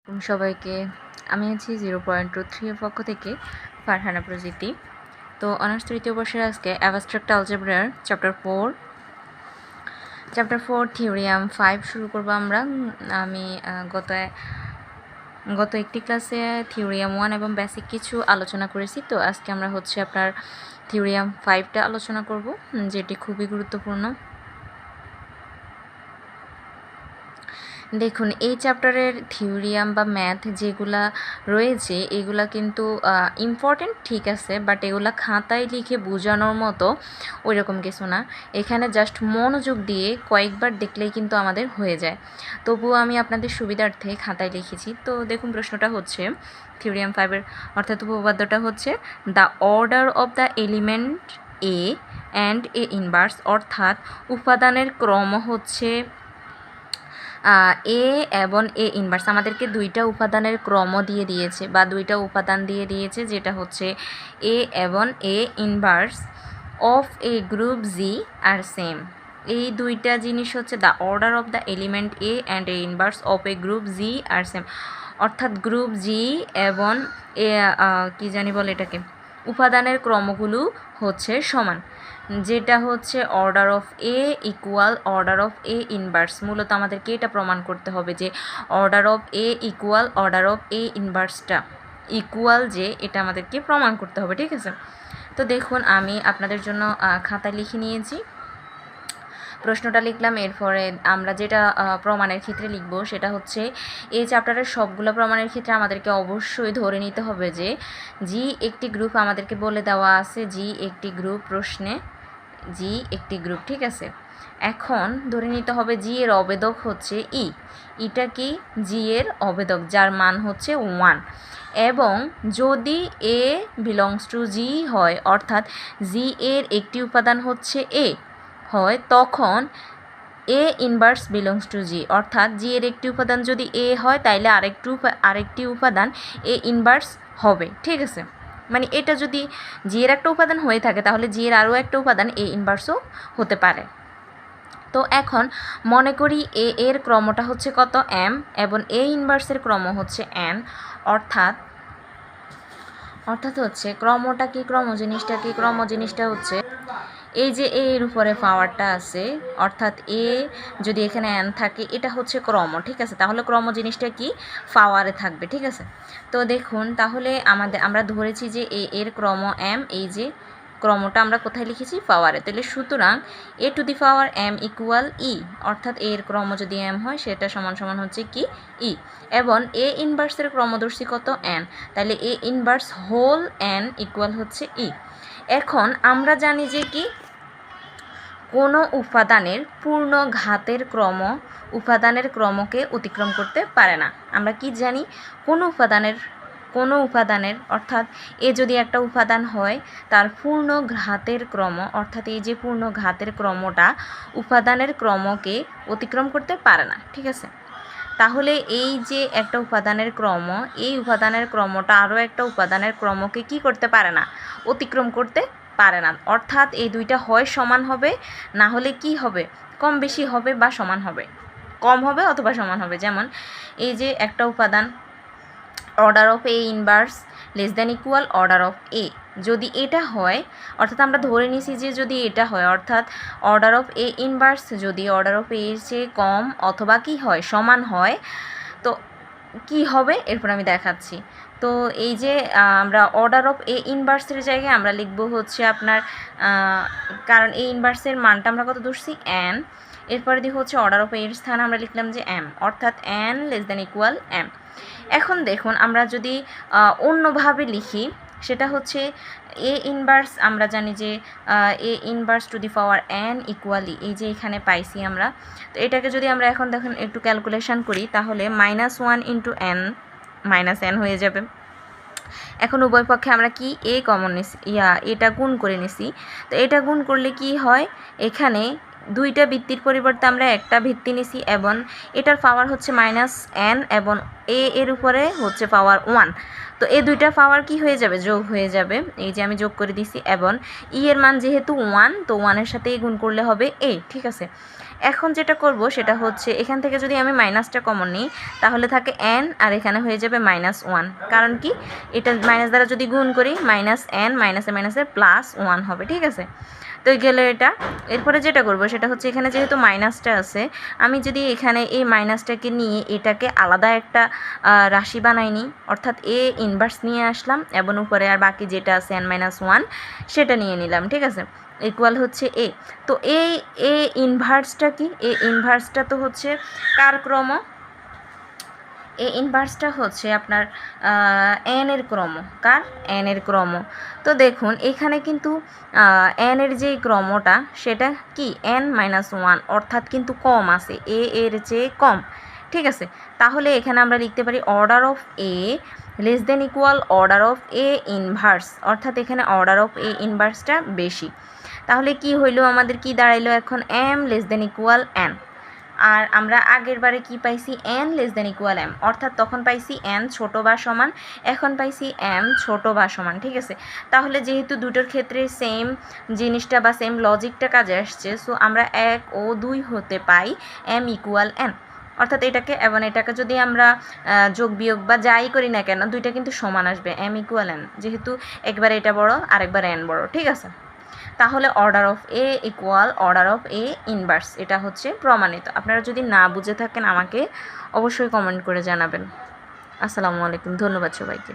সবাইকে আমি আছি 0.23 এর পক্ষ থেকে ফারহানা প্রজিতি। তো অনার্স তৃতীয় বর্ষের আজকে অ্যাবস্ট্রাক্ট অ্যালজেব্রার চ্যাপ্টার 4 থিওরিয়াম 5 শুরু করব আমরা। আমি গত একটি ক্লাসে থিওরিয়াম 1 এবং বেসিক কিছু আলোচনা করেছি। তো আজকে আমরা আপনার থিওরিয়াম 5টা আলোচনা করব, যেটি খুবই গুরুত্বপূর্ণ। দেখুন, এই চ্যাপ্টারের থিওরিয়াম বা ম্যাথ যেগুলা রয়েছে এগুলা কিন্তু ইম্পর্টেন্ট, ঠিক আছে, বাট এগুলা খাতায় লিখে বোঝানোর মতো ওই রকম কিছু না। এখানে জাস্ট মনোযোগ দিয়ে কয়েকবার দেখলেই কিন্তু আমাদের হয়ে যায়। তবুও আমি আপনাদের সুবিধার্থে খাতায় লিখেছি। তো দেখুন, প্রশ্নটা হচ্ছে থিওরিয়াম 5-এর অর্থাৎ উপপাদ্যটা হচ্ছে the order of the element A and A inverse, অর্থাৎ উপাদানের ক্রম হচ্ছে এ এবং এ ইনভার্স। আমাদেরকে দুইটা উপাদানের ক্রম দিয়ে দিয়েছে বা দুইটা উপাদান দিয়ে দিয়েছে, যেটা হচ্ছে এ এবং A inverse of a group G are same. এই দুইটা জিনিস হচ্ছে the order of the element A and A inverse of a group G are same, অর্থাৎ গ্রুপ জি এবং এ কী জানি বলে এটাকে, উপাদানের ক্রমগুলো হচ্ছে সমান, যেটা হচ্ছে order of A equal order of A inverse. মূলত আমাদেরকে এটা প্রমাণ করতে হবে যে order of A equal order of A ইনভার্সটা ইকুয়াল, যে এটা আমাদেরকে প্রমাণ করতে হবে, ঠিক আছে। তো দেখুন, আমি আপনাদের জন্য খাতায় লিখে নিয়েছি, প্রশ্নটা লিখলাম। এরপরে আমরা যেটা প্রমাণের ক্ষেত্রে লিখব সেটা হচ্ছে এই চ্যাপ্টারের সবগুলো প্রমাণের ক্ষেত্রে আমাদেরকে অবশ্যই ধরে নিতে হবে যে জি একটি গ্রুপ, আমাদেরকে বলে দেওয়া আছে জি একটি গ্রুপ, প্রশ্নে জি একটি গ্রুপ, ঠিক আছে। এখন ধরে নিতে হবে জি এর অবেদক হচ্ছে ইটা কি জি এর অবেদক, যার মান হচ্ছে 1, এবং যদি এ বিলংস টু জি হয়, অর্থাৎ জি এর একটি উপাদান হচ্ছে এ হয়, তখন এ ইনভার্স বিলংস টু জি, অর্থাৎ জি এর একটি উপাদান যদি এ হয় তাইলে আরেকটি উপাদান এ ইনভার্স হবে, ঠিক আছে। মানে এটা যদি জি এর একটা উপাদান হয়ে থাকে তাহলে জি এর আরও একটা উপাদান এ ইনভার্সও হতে পারে। তো এখন মনে করি এ এর ক্রমটা হচ্ছে কত, এম, এবং এ ইনভার্সের ক্রম হচ্ছে এন, অর্থাৎ হচ্ছে ক্রমটা কি, ক্রম জিনিসটা হচ্ছে এই যে এ এর উপরে পাওয়ারটা আছে, অর্থাৎ এ যদি এখানে এন থাকে এটা হচ্ছে ক্রম, ঠিক আছে। তাহলে ক্রম জিনিসটা কি, পাওয়ারে থাকবে, ঠিক আছে। তো দেখুন, তাহলে আমরা ধরেছি যে এ এর ক্রম এম, এই যে ক্রমটা আমরা কোথায় লিখেছি, পাওয়ারে। তাহলে সুতরাং A to the power M equal E, অর্থাৎ এর ক্রম যদি এম হয় সেটা সমান হচ্ছে কি ই, এবং এ ইনভার্সের ক্রমদর্শী কত, এন, তাহলে A inverse whole N equal হচ্ছে ই। এখন আমরা জানি যে কি কোনো উপাদানের পূর্ণ ঘাতের ক্রম উপাদানের ক্রমকে অতিক্রম করতে পারে না। আমরা কি জানি, কোনো উপাদানের অর্থাৎ এ যদি একটা উপাদান হয় তার পূর্ণ ঘাতের ক্রম, অর্থাৎ এই যে পূর্ণ ঘাতের ক্রমটা উপাদানের ক্রমকে অতিক্রম করতে পারে না, ঠিক আছে। তাহলে এই যে একটা উপাদানের ক্রম, এই উপাদানের ক্রমটা আরও একটা উপাদানের ক্রমকে কি করতে পারে না, অতিক্রম করতে পারে না। অর্থাৎ এই দুইটা হয় সমান হবে, না হলে কি হবে, কম বেশি হবে বা সমান হবে, কম হবে অথবা সমান হবে। যেমন এই যে একটা উপাদান order of A inverse less than equal order of A, যদি এটা হয়, অর্থাৎ আমরা ধরে নিছি যে যদি এটা হয়, অর্থাৎ অর্ডার অফ এ ইনভার্স যদি অর্ডার অফ এ এর চেয়ে কম অথবা কি হয়, সমান হয়, তো কি হবে এরপর আমি দেখাচ্ছি। তো এই যে আমরা অর্ডার অফ এ ইনভার্সের জায়গায় আমরা লিখব হচ্ছে আপনার, কারণ এ ইনভার্সের মানটা আমরা কত ধরছি, এন, এরপরে দিয়ে হচ্ছে অর্ডার অফ এর স্থানে আমরা লিখলাম যে এম, অর্থাৎ N less than equal M. এখন দেখুন, আমরা যদি অন্যভাবে লিখি সেটা হচ্ছে এ ইনভার্স, আমরা জানি যে A inverse to the power N equally, এই যে এখানে পাইছি আমরা। তো এটাকে যদি আমরা এখন দেখুন একটু ক্যালকুলেশন করি তাহলে -1 ইন্টু এন মাইনাস এন হয়ে যাবে। এখন উভয় পক্ষে আমরা কি এ কমন নিছি, এটা গুণ করে নিছি। তো এটা গুণ করলে কি হয়, এখানে দুইটা ভিত্তির পরিবর্তে আমরা একটা ভিত্তি নিছি, এবং এটার পাওয়ার হচ্ছে -n এবং এ এর উপরে হচ্ছে পাওয়ার 1। তো এই দুইটা পাওয়ার কি হয়ে যাবে, যোগ হয়ে যাবে। এই যে আমি যোগ করে দিছি, এবং ই এর মান যেহেতু 1, তো 1 এর সাথে গুণ করলে হবে এ, ঠিক আছে। এখন যেটা করব সেটা হচ্ছে এখান থেকে যদি আমি মাইনাসটা কমন নিই তাহলে থাকে n আর এখানে হয়ে যাবে -1, কারণ কি এটা মাইনাস দ্বারা যদি গুণ করি -n মাইনাসে মাইনাসে +1 হবে, ঠিক আছে। তো গেলে এটা, এরপরে যেটা করব সেটা হচ্ছে এখানে যেহেতু মাইনাসটা আছে আমি যদি এখানে এই মাইনাসটাকে নিয়ে এটাকে আলাদা একটা রাশি বানাই নিই, অর্থাৎ এ ইনভার্স নিয়ে আসলাম এবং উপরে আর বাকি যেটা আছে n-1 সেটা নিয়ে নিলাম, ঠিক আছে, ইকুয়াল হচ্ছে এ। তো এই এ ইনভার্সটা কি, এ ইনভার্সটা তো হচ্ছে কার ক্রম, এ ইনভার্সটা হচ্ছে আপনার n এর ক্রম, কার n এর ক্রম। তো দেখুন এখানে কিন্তু n এর যে ক্রমটা সেটা কি n-1, অর্থাৎ কিন্তু কম আছে, এ এর চেয়ে কম, ঠিক আছে। তাহলে এখানে আমরা লিখতে পারি order of A less than equal order of A inverse, অর্থাৎ এখানে অর্ডার অফ এ ইনভার্সটা বেশি। তাহলে কি হইলো, আমাদের কি দাঁড়াইলো এখন m less than equal n, আর আমরা আগের বারে কি পাইছি n less than equal m, অর্থাৎ তখন পাইছি n ছোট বা সমান, এখন পাইছি m ছোট বা সমান, ঠিক আছে। তাহলে যেহেতু দুটোর ক্ষেত্রে সেম জিনিসটা বা সেম লজিকটা কাজে আসছে, সো আমরা 1 ও 2 হতে পাই m ইকুয়াল n, অর্থাৎ এটাকে এবং এটাকে যদি আমরা যোগ বিয়োগ বা যাই করি না কেন দুইটা কিন্তু সমান আসবে m ইকুয়াল n, যেহেতু একবার এটা বড় আরেকবার n বড়, ঠিক আছে। তাহলে order of A equal order of A inverse, এটা হচ্ছে প্রমাণিত। আপনারা যদি না বুঝে থাকেন আমাকে অবশ্যই কমেন্ট করে জানাবেন। আসসালামু আলাইকুম, ধন্যবাদ সবাইকে।